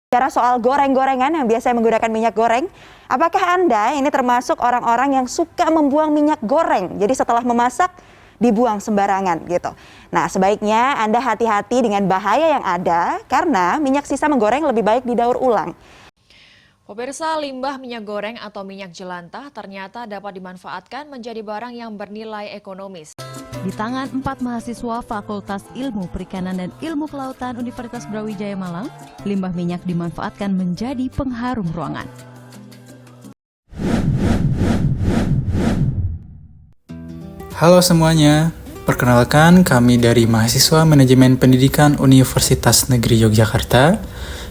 Bicara soal goreng-gorengan yang biasanya menggunakan minyak goreng, apakah Anda ini termasuk orang-orang yang suka membuang minyak goreng? Jadi setelah memasak, dibuang sembarangan gitu. Nah, sebaiknya Anda hati-hati dengan bahaya yang ada karena minyak sisa menggoreng lebih baik didaur ulang. Pemirsa, limbah minyak goreng atau minyak jelantah ternyata dapat dimanfaatkan menjadi barang yang bernilai ekonomis. Di tangan 4 mahasiswa Fakultas Ilmu Perikanan dan Ilmu Kelautan Universitas Brawijaya Malang, limbah minyak dimanfaatkan menjadi pengharum ruangan. Halo semuanya, perkenalkan kami dari mahasiswa Manajemen Pendidikan Universitas Negeri Yogyakarta.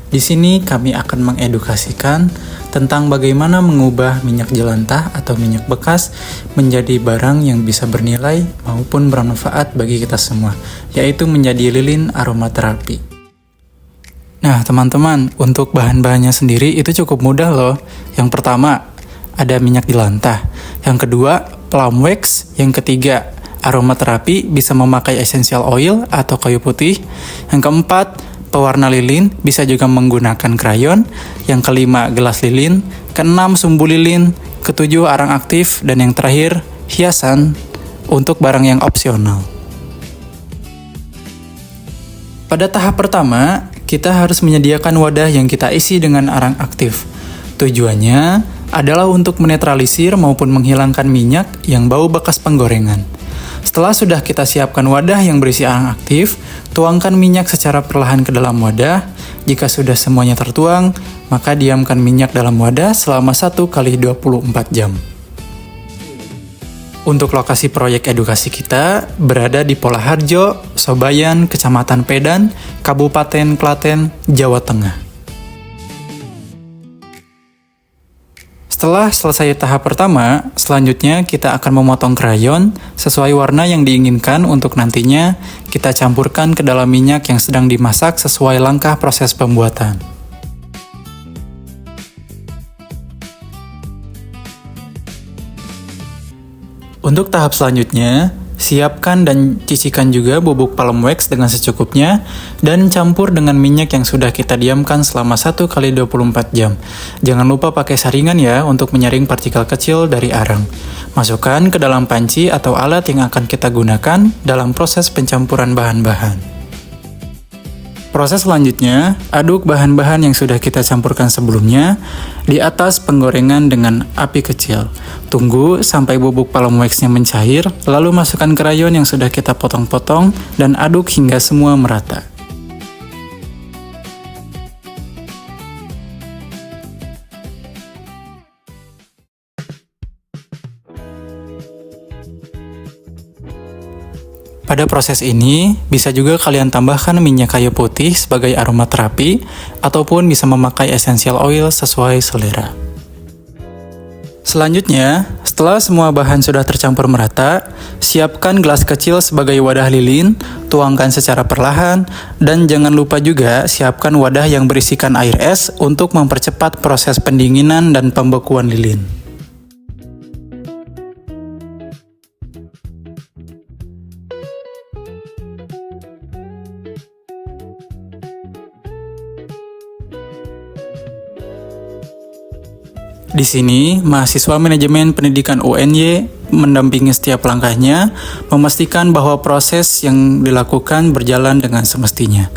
Di sini kami akan mengedukasikan tentang bagaimana mengubah minyak jelantah atau minyak bekas menjadi barang yang bisa bernilai maupun bermanfaat bagi kita semua, yaitu menjadi lilin aromaterapi. Nah teman-teman, untuk bahan-bahannya sendiri itu cukup mudah loh. Yang pertama, ada minyak jelantah. Yang kedua, plum wax. Yang ketiga, aromaterapi bisa memakai essential oil atau kayu putih. Yang keempat, pewarna lilin, bisa juga menggunakan krayon. Yang kelima, gelas lilin. Keenam, sumbu lilin. Ketujuh, arang aktif. Dan yang terakhir, hiasan untuk barang yang opsional. Pada tahap pertama, kita harus menyediakan wadah yang kita isi dengan arang aktif. Tujuannya adalah untuk menetralisir maupun menghilangkan minyak yang bau bekas penggorengan. Setelah sudah kita siapkan wadah yang berisi arang aktif, tuangkan minyak secara perlahan ke dalam wadah. Jika sudah semuanya tertuang, maka diamkan minyak dalam wadah selama 1 kali 24 jam. Untuk lokasi proyek edukasi kita berada di Polaharjo, Sobayan, Kecamatan Pedan, Kabupaten Klaten, Jawa Tengah. Setelah selesai tahap pertama, selanjutnya kita akan memotong krayon sesuai warna yang diinginkan untuk nantinya kita campurkan ke dalam minyak yang sedang dimasak sesuai langkah proses pembuatan. Untuk tahap selanjutnya, siapkan dan cicikan juga bubuk palm wax dengan secukupnya dan campur dengan minyak yang sudah kita diamkan selama 1 kali 24 jam. Jangan lupa pakai saringan ya untuk menyaring partikel kecil dari arang. Masukkan ke dalam panci atau alat yang akan kita gunakan dalam proses pencampuran bahan-bahan. Proses selanjutnya, aduk bahan-bahan yang sudah kita campurkan sebelumnya di atas penggorengan dengan api kecil. Tunggu sampai bubuk palm wax-nya mencair, lalu masukkan krayon yang sudah kita potong-potong dan aduk hingga semua merata. Pada proses ini, bisa juga kalian tambahkan minyak kayu putih sebagai aromaterapi, ataupun bisa memakai essential oil sesuai selera. Selanjutnya, setelah semua bahan sudah tercampur merata, siapkan gelas kecil sebagai wadah lilin, tuangkan secara perlahan, dan jangan lupa juga siapkan wadah yang berisikan air es untuk mempercepat proses pendinginan dan pembekuan lilin. Di sini, mahasiswa Manajemen Pendidikan UNY mendampingi setiap langkahnya, memastikan bahwa proses yang dilakukan berjalan dengan semestinya.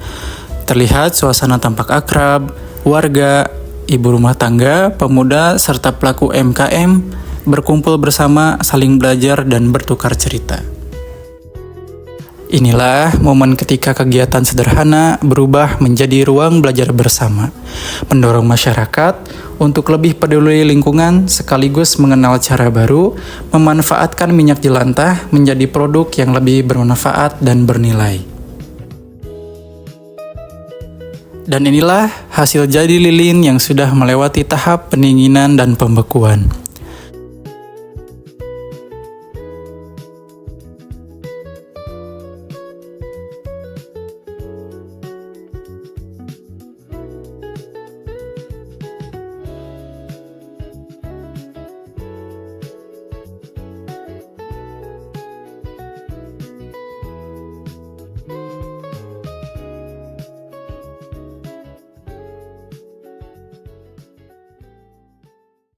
Terlihat suasana tampak akrab, warga, ibu rumah tangga, pemuda, serta pelaku MKM berkumpul bersama, saling belajar dan bertukar cerita. Inilah momen ketika kegiatan sederhana berubah menjadi ruang belajar bersama, mendorong masyarakat untuk lebih peduli lingkungan sekaligus mengenal cara baru memanfaatkan minyak jelantah menjadi produk yang lebih bermanfaat dan bernilai. Dan inilah hasil jadi lilin yang sudah melewati tahap pendinginan dan pembekuan.